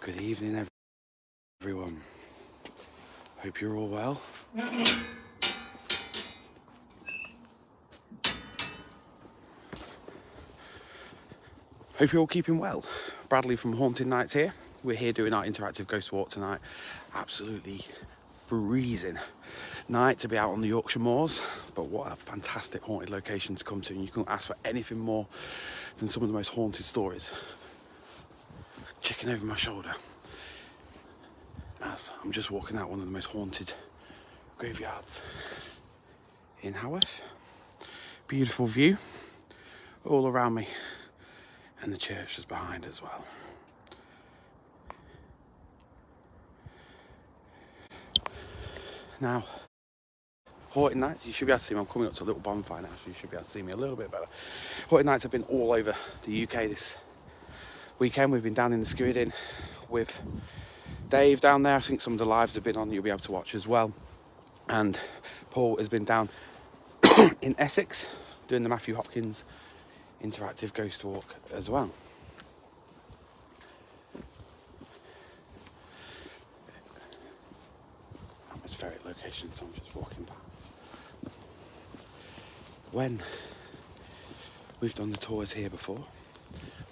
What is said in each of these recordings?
Good evening, everyone. Hope you're all well. Hope you're all keeping well. Bradley from Haunted Nights here. We're here doing our interactive ghost walk tonight. Absolutely freezing night to be out on the Yorkshire moors, but what a fantastic haunted location to come to, and you couldn't ask for anything more than some of the most haunted stories. Checking over my shoulder as I'm just walking out one of the most haunted graveyards in Haworth. Beautiful view all around me, and the church is behind as well. Now, Haunted Nights, you should be able to see me. I'm coming up to a little bonfire now, so you should be able to see me a little bit better. Haunted Nights have been all over the UK this weekend. We've been down in the Scariest with Dave down there. I think some of the lives have been on, you'll be able to watch as well. And Paul has been down in Essex doing the Matthew Hopkins interactive ghost walk as well. Atmospheric location, so I'm just walking back. When we've done the tours here before,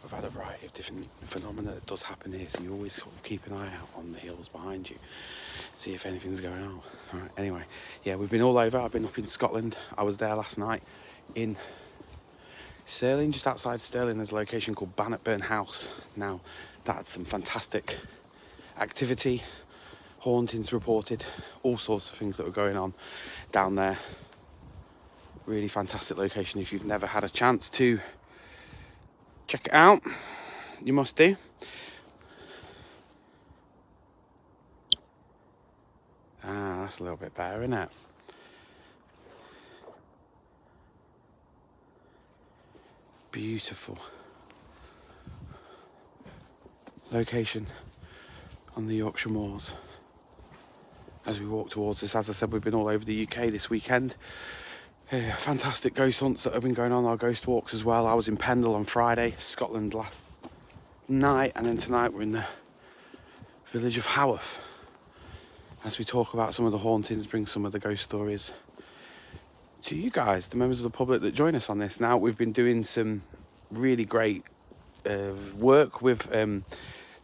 we've had a variety of different phenomena that does happen here, so you always sort of keep an eye out on the hills behind you, see if anything's going on. All right, anyway, yeah, we've been all over. I've been up in Scotland. I was there last night in Stirling, just outside Stirling. There's a location called Bannockburn House. Now, that's some fantastic activity, hauntings reported, all sorts of things that were going on down there. Really fantastic location. If you've never had a chance to check it out, you must do. That's a little bit better, isn't it? Beautiful location on the Yorkshire moors. As we walk towards this, as I said, we've been all over the UK this weekend. Fantastic ghost hunts that have been going on, our ghost walks as well. I was in Pendle on Friday, Scotland last night, and then tonight we're in the village of Haworth as we talk about some of the hauntings, bring some of the ghost stories to you guys, the members of the public that join us on this. Now, we've been doing some really great work with the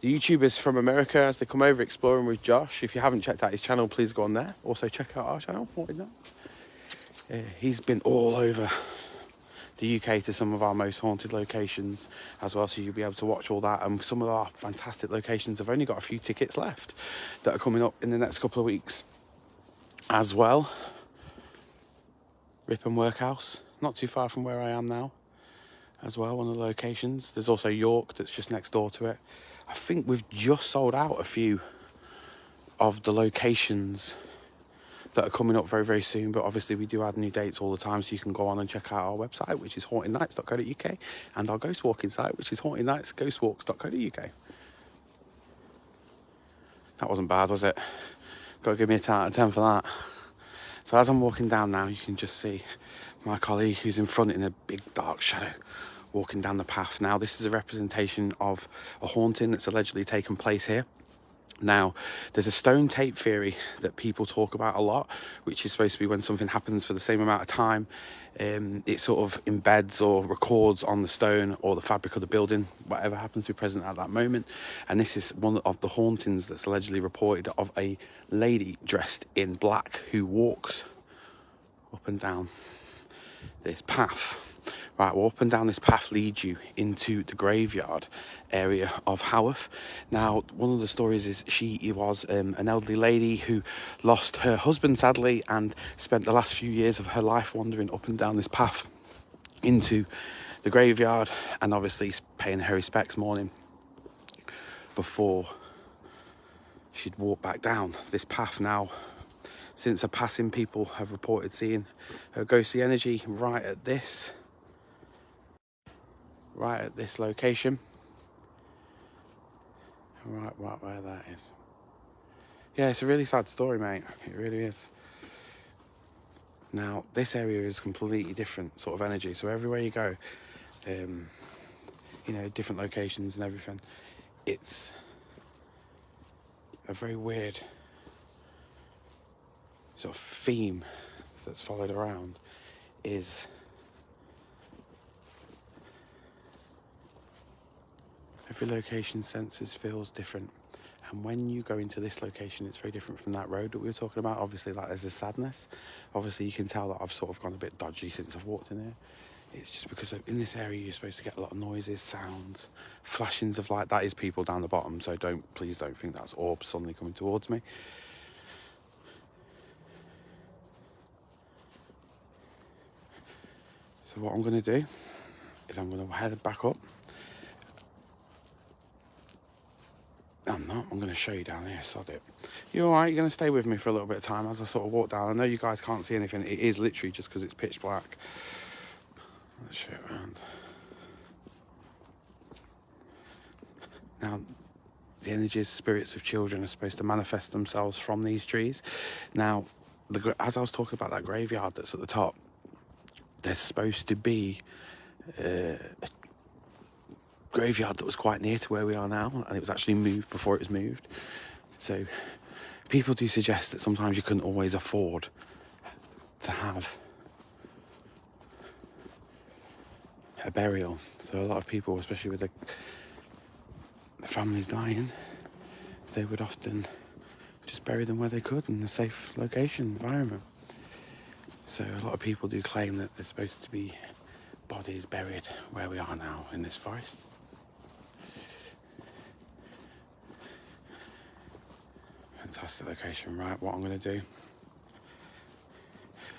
YouTubers from America as they come over exploring with Josh. If you haven't checked out his channel, please go on there. Also check out our channel. He's been all over the UK to some of our most haunted locations as well, so you'll be able to watch all that. And some of our fantastic locations have only got a few tickets left that are coming up in the next couple of weeks as well. Ripon Workhouse, not too far from where I am now as well, one of the locations. There's also York that's just next door to it. I think we've just sold out a few of the locations that are coming up very, very soon, but obviously we do add new dates all the time, so you can go on and check out our website, which is hauntednights.co.uk, and our ghost walking site, which is hauntednightsghostwalks.co.uk. That wasn't bad, was it? Got to give me a 10 out of 10 for that. So as I'm walking down now, you can just see my colleague who's in front in a big dark shadow walking down the path. Now, this is a representation of a haunting that's allegedly taken place here. Now, there's a stone tape theory that people talk about a lot, which is supposed to be when something happens for the same amount of time, it sort of embeds or records on the stone or the fabric of the building, whatever happens to be present at that moment. And this is one of the hauntings that's allegedly reported of a lady dressed in black who walks up and down this path. Right, well, up and down this path leads you into the graveyard area of Haworth. Now, one of the stories is she was an elderly lady who lost her husband, sadly, and spent the last few years of her life wandering up and down this path into the graveyard, and obviously paying her respects morning before she'd walk back down this path. Now, since her passing, people have reported seeing her ghostly energy right at this location, right where that is. Yeah, it's a really sad story, mate. It really is. Now, this area is completely different sort of energy, so everywhere you go, you know, different locations and everything, it's a very weird sort of theme that's followed around is every location senses feels different. And when you go into this location, it's very different from that road that we were talking about. Obviously, like, there's a sadness. Obviously, you can tell that I've sort of gone a bit dodgy since I've walked in here. It's just because in this area, you're supposed to get a lot of noises, sounds, flashings of light. That is people down the bottom, so please don't think that's orbs suddenly coming towards me. So what I'm going to do is I'm going to head back up. I'm not. I'm going to show you down here. Sod it. You all right? You're going to stay with me for a little bit of time as I sort of walk down. I know you guys can't see anything. It is literally just because it's pitch black. Let's show it around. Now, the energies, spirits of children are supposed to manifest themselves from these trees. Now, as I was talking about that graveyard that's at the top, there's supposed to be a graveyard that was quite near to where we are now, and it was actually moved before it was moved. So people do suggest that sometimes you couldn't always afford to have a burial. So a lot of people, especially with the families dying, they would often just bury them where they could in a safe location, environment. So a lot of people do claim that there's supposed to be bodies buried where we are now in this forest. Fantastic location. Right, what I'm going to do,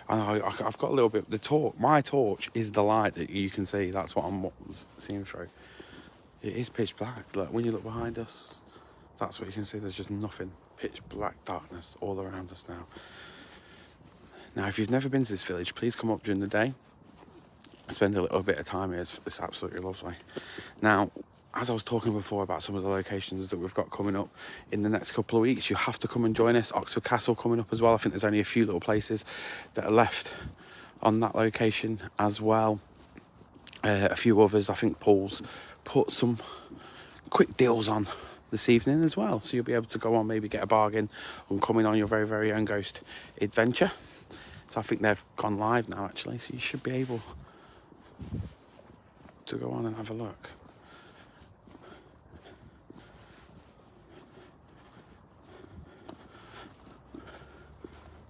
I know I've got a little bit, my torch is the light that you can see. That's what I'm seeing through. It is pitch black. Like, when you look behind us, that's what you can see. There's just nothing. Pitch black darkness all around us now. Now, if you've never been to this village, please come up during the day. Spend a little bit of time here. It's absolutely lovely. Now, as I was talking before about some of the locations that we've got coming up in the next couple of weeks, you have to come and join us. Oxford Castle coming up as well. I think there's only a few little places that are left on that location as well. A few others. I think Paul's put some quick deals on this evening as well, so you'll be able to go on, maybe get a bargain on coming on your very, very own ghost adventure. So I think they've gone live now, actually, so you should be able to go on and have a look.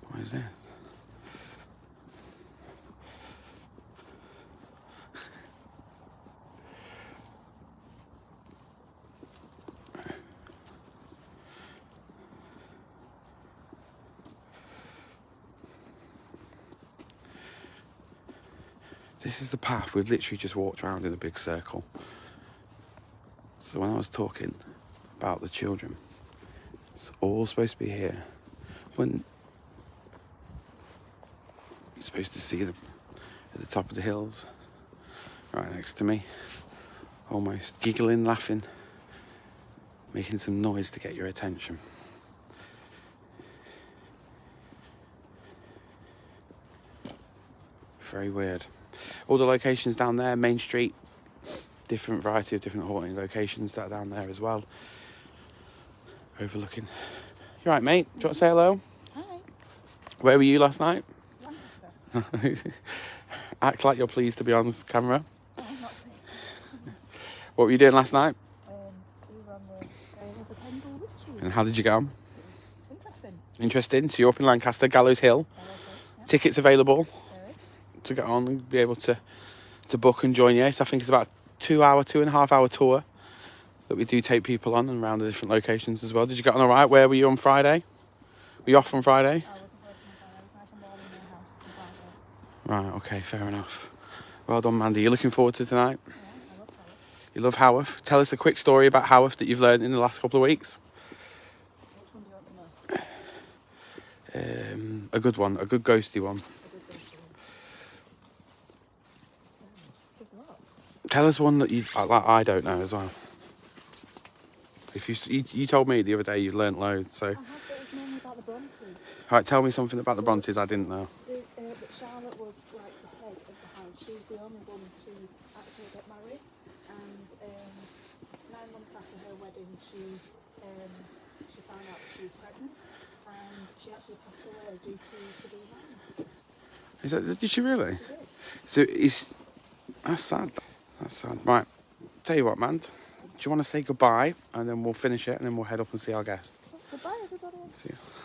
What is this? This is the path. We've literally just walked around in a big circle. So when I was talking about the children, it's all supposed to be here. When you're supposed to see them at the top of the hills, right next to me, almost giggling, laughing, making some noise to get your attention. Very weird. All the locations down there, Main Street, different variety of different haunting locations that are down there as well. Overlooking. You right, mate? Do you want to say hello? Hi. Where were you last night? Lancaster. Act like you're pleased to be on camera. Oh, I'm not pleased. What were you doing last night? We were on the Trail of the Pendle Witches. And how did you get on? It was interesting. Interesting. So you're up in Lancaster, Gallows Hill. Yeah. Tickets available There is. to get on and be able to book and join you. So I think it's about 2.5 hour tour that we do take people on and around the different locations as well. Did you get on all right? Where were you on Friday? Were you off on Friday? I wasn't working on Friday. I was nice and warm in my house on Friday. Right, okay, fair enough. Well done, Mandy. You looking forward to tonight? Yeah, I love Haworth. You love Haworth. Tell us a quick story about Haworth that you've learned in the last couple of weeks. Which one do you want to know? A good one, a good ghosty one. A good ghosty one. There's lots. Tell us one that I don't know as well. If you told me the other day you've learnt loads, so. I have, but it's mainly about the Brontes. All right, tell me something about the Brontes I didn't know. That Charlotte was like the head of the house. She was the only one to actually get married, and 9 months after her wedding, she found out that she was pregnant, and she actually passed away due to severe Lyme disease. Did she really? She did. So that's sad. That's sad. Right. Tell you what, man. Do you want to say goodbye and then we'll finish it and then we'll head up and see our guests? So, goodbye, everybody. See you.